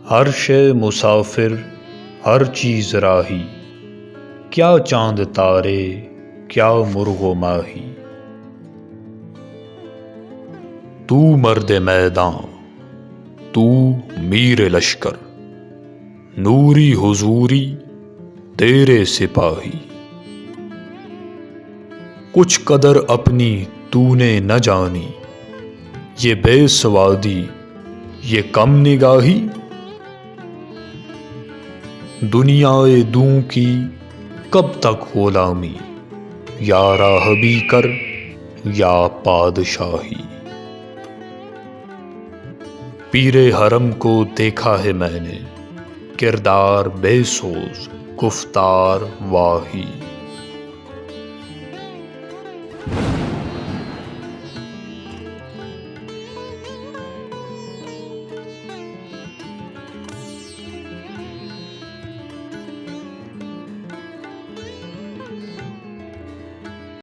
हर शे मुसाफिर हर चीज़ राही, क्या चांद तारे क्या मुर्गो माही। तू मर्द मैदान तू मीर लश्कर, नूरी हुजूरी तेरे सिपाही। कुछ कदर अपनी तूने न जानी, ये बेसवादी ये कम निगाही। दुनियाए दूं की कब तक गुलामी, या राहबी कर या पादशाही। पीरे हरम को देखा है मैंने, किरदार बेसोज गुफ्तार वाही।